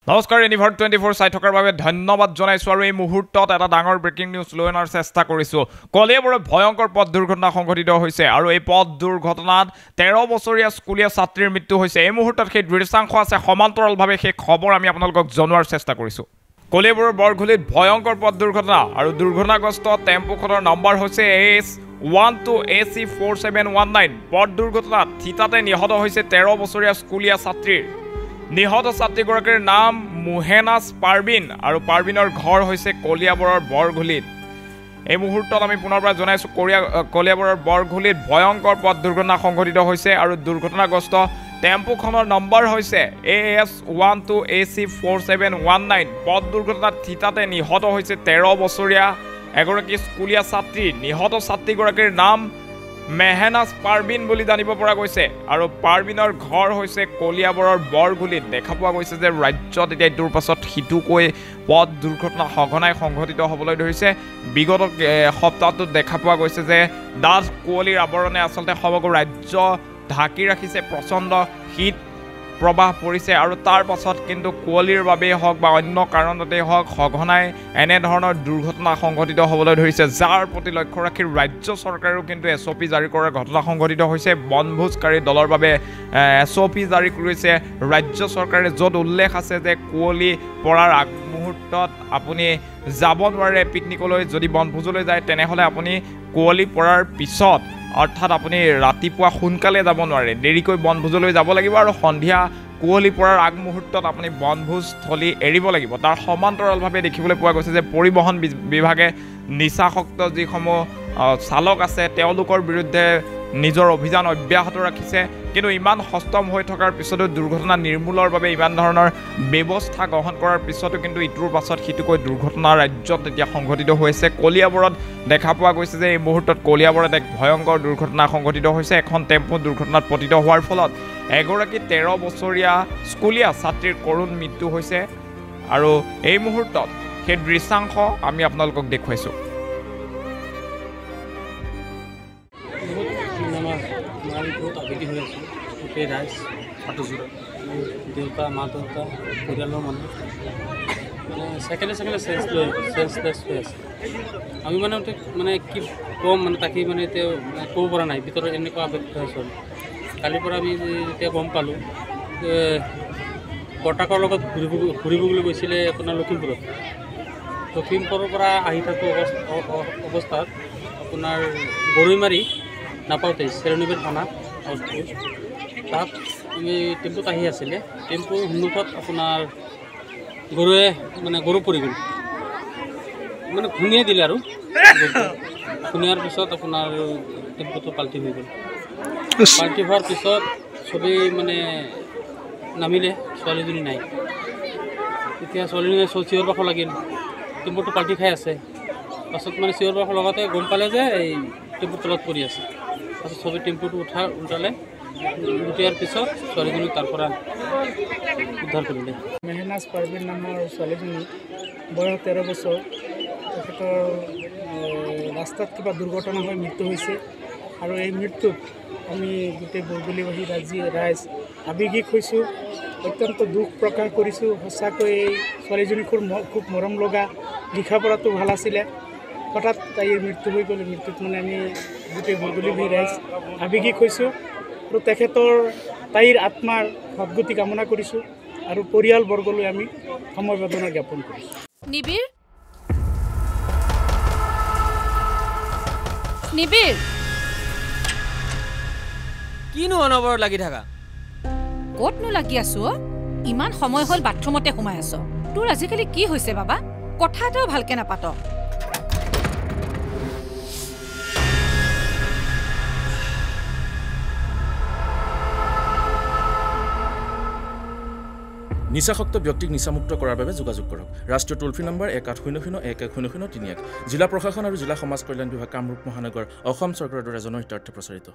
নমস্কাৰ ইউনিভাৰ্ট 24 চাই থকাৰ বাবে ধন্যবাদ জনাইছো আৰু এই মুহূৰ্তত এটা ডাঙৰ ব্ৰেকিং নিউজ লৈ অনাৰ চেষ্টা কৰিছো। কলিয়াবৰত ভয়ংকৰ পথ দুৰ্ঘটনা সংঘটিত হৈছে আৰু এই পথ দুৰ্ঘটনাত 13 বছৰীয়া স্কুলীয়া ছাত্ৰীৰ মৃত্যু হৈছে। এই মুহূৰ্তত সেই দৃশ্যাংশ আছে, সমান্তৰালভাৱে সেই খবৰ আমি আপোনালোকক জনোৱাৰ চেষ্টা কৰিছো। কলিয়াবৰৰ বৰঘুলিত ভয়ংকৰ পথ দুৰ্ঘটনা আৰু দুৰ্ঘটনাগ্ৰস্ত টেম্পোখনৰ নম্বৰ হৈছে AS12AC4719। পথ দুৰ্ঘটনাত থিতাতে নিহত হৈছে 13 বছৰীয়া স্কুলীয়া ছাত্ৰীৰ। নিহত ছাত্ৰীগৰাকীৰ নাম মুহেনাজ পাৰবিন আৰু পাৰবিনৰ ঘৰ হৈছে কলিয়াবৰৰ বৰঘুলিত। এই মুহূৰ্তত আমি পুনৰবাৰ জনাইছোঁ কলিয়াবৰৰ বৰঘুলিত ভয়ংকৰ পথ দুৰ্ঘটনা সংঘটিত হৈছে আৰু দুৰ্ঘটনাগ্ৰস্ত টেম্পোখনৰ নম্বৰ হৈছে AS12AC4719। পথ দুৰ্ঘটনাত থিতাতে নিহত হৈছে 13 বছৰীয়া এগৰাকী স্কুলীয়া ছাত্ৰী। নিহত ছাত্ৰীগৰাকীৰ নাম মেহনাজ পাৰবিন বুলি জানিব পৰা গৈছে আৰু পাৰবিনৰ ঘৰ হৈছে কলিয়াবৰৰ বৰঘুলিত। দেখা পোৱা গৈছে যে ৰাজ্যত এতিয়া ইটোৰ পাছত সিটোকৈ পথ দুৰ্ঘটনা সঘনাই সংঘটিত হ'বলৈ ধৰিছে। বিগত সপ্তাহটোত দেখা পোৱা গৈছে যে ডাঠ কুঁৱলীৰ আৱৰণে আচলতে সমগ্ৰ ৰাজ্য ঢাকি ৰাখিছে। প্ৰচণ্ড শীত প্ৰবাহ পৰিছে আৰু তাৰ পাছত কিন্তু কুঁৱলীৰ বাবেই হওক বা অন্য কাৰণতেই হওক সঘনাই এনেধৰণৰ দুৰ্ঘটনা সংঘটিত হ'বলৈ ধৰিছে, যাৰ প্ৰতি লক্ষ্য ৰাখি ৰাজ্য চৰকাৰেও কিন্তু SOP জাৰি কৰাৰ ঘটনা সংঘটিত হৈছে। বনভোজকাৰী দলৰ বাবে SOP জাৰি কৰিছে ৰাজ্য চৰকাৰে, য'ত উল্লেখ আছে যে কুঁৱলী পৰাৰ আগমুহূৰ্তত আপুনি যাব নোৱাৰে পিকনিকলৈ। যদি বনভোজলৈ যায় তেনেহ'লে আপুনি কুঁৱলী পৰাৰ পিছত, অৰ্থাৎ আপুনি ৰাতিপুৱা সোনকালে যাব নোৱাৰে, দেৰিকৈ বনভোজলৈ যাব লাগিব আৰু সন্ধিয়া কুঁৱলী পৰাৰ আগমুহূৰ্তত আপুনি বনভোজস্থলী এৰিব লাগিব। তাৰ সমান্তৰালভাৱে দেখিবলৈ পোৱা গৈছে যে পৰিবহণ বিভাগে নিচাসক্ত যিসমূহ চালক আছে তেওঁলোকৰ বিৰুদ্ধে নিজৰ অভিযান অব্যাহত ৰাখিছে। কিন্তু ইমান সষ্টম হৈ থকাৰ পিছতো, দুৰ্ঘটনা নিৰ্মূলৰ বাবে ইমান ধৰণৰ ব্যৱস্থা গ্ৰহণ কৰাৰ পিছতো কিন্তু ইটোৰ পাছত সিটোকৈ দুৰ্ঘটনা ৰাজ্যত এতিয়া সংঘটিত হৈছে। কলিয়াবৰত দেখা পোৱা গৈছে যে এই মুহূৰ্তত কলিয়াবৰত এক ভয়ংকৰ দুৰ্ঘটনা সংঘটিত হৈছে। এখন টেম্পো দুৰ্ঘটনাত পতিত হোৱাৰ ফলত এগৰাকী 13 বছৰীয়া স্কুলীয়া ছাত্ৰীৰ কৰুণ মৃত্যু হৈছে আৰু এই মুহূৰ্তত সেই দৃশ্যাংশ আমি আপোনালোকক দেখুৱাইছোঁ। বহুত আবেগী হৈ আছোঁ। গোটেই ৰাইজ দেউতা মা দেউতা পৰিয়ালৰ মানুহ মানে ছেকেণ্ডে চেঞ্চলেছ হৈ আছে। আমি মানে কি ক'ম, মানে তাকে মানে এতিয়া ক'ব পৰা নাই, ভিতৰত এনেকুৱা আবেগ হৈ আছোঁ। কালিৰ পৰা আমি যেতিয়া গম পালোঁ যে বৰ্তাকৰ লগত ঘূৰিবলৈ গৈছিলে আপোনাৰ লখিমপুৰৰ পৰা আহি থকা অৱস্থাত আপোনাৰ গৰৈমাৰী নাপাওঁতে চেৰণীবেৰ থানা আউটপোষ্ট, তাত আমি টেম্পুত আহি আছিলে। টেম্পুৰ সন্মুখত আপোনাৰ গৰু পৰি গ'ল, মানে খুন্দিয়াই দিলে আৰু খুন্দিয়াৰ পিছত আপোনাৰ টেম্পুটো পাল্টি হৈ গ'ল। পাল্টি হোৱাৰ পিছত চবেই মানে নামিলে, ছোৱালীজনী নাই। এতিয়া ছোৱালীজনী চিঞৰ বাখৰ লাগিল, টেম্পুটো পাল্টি খাই আছে। পাছত মানে চিঞৰ বাখৰ লগতে গম পালে যে এই টেম্পুৰ তলত পৰি আছে। তাৰপিছত চবেই টেম্পুটো উঠালে, উঠিয়াৰ পিছত ছোৱালীজনীক তাৰ পৰা উদ্ধাৰ কৰিলে। মেহনাজ পাৰবিন নামৰ ছোৱালীজনী, বয়স 13 বছৰ। তেখেতৰ ৰাস্তাত কিবা দুৰ্ঘটনা হৈ মৃত্যু হৈছে আৰু এই মৃত্যুত আমি গোটেই বৰঘুলিবাসী ৰাইজ আৱেগিক হৈছোঁ, অত্যন্ত দুখ প্ৰকাশ কৰিছোঁ। সঁচাকৈ এই ছোৱালীজনী খুব মৰম লগা, লিখা পঢ়াটো ভাল আছিলে, হঠাৎ তাইৰ মৃত্যু হৈ গ'ল। মৃত্যুত মানে আমি গোটেই বৰঘুলিবাসী ৰাইজ আৱেগিক হৈছোঁ আৰু তাইৰ আত্মাৰ সদ্গতি কামনা কৰিছোঁ আৰু পৰিয়ালবৰ্গলৈ আমি সমবেদনা জ্ঞাপন কৰিছোঁ। নিবিৰ কিনো অনবৰত লাগি থাকা? ক'তনো লাগি আছো? ইমান সময় হ'ল বাথৰুমতে সোমাই আছ। তোৰ আজিকালি কি হৈছে বাবা? কথা এটাও ভালকে নাপাত। নিচাসক্ত ব্যক্তিক নিচামুক্ত কৰাৰ বাবে যোগাযোগ কৰক। ৰাষ্ট্ৰীয় টোল ফ্ৰী নম্বৰ 1800-1100-31। জিলা প্ৰশাসন আৰু জিলা সমাজ কল্যাণ বিভাগ, কামৰূপ মহানগৰ, অসম চৰকাৰৰ দ্বাৰা জনহিতাৰ্থে প্ৰচাৰিত।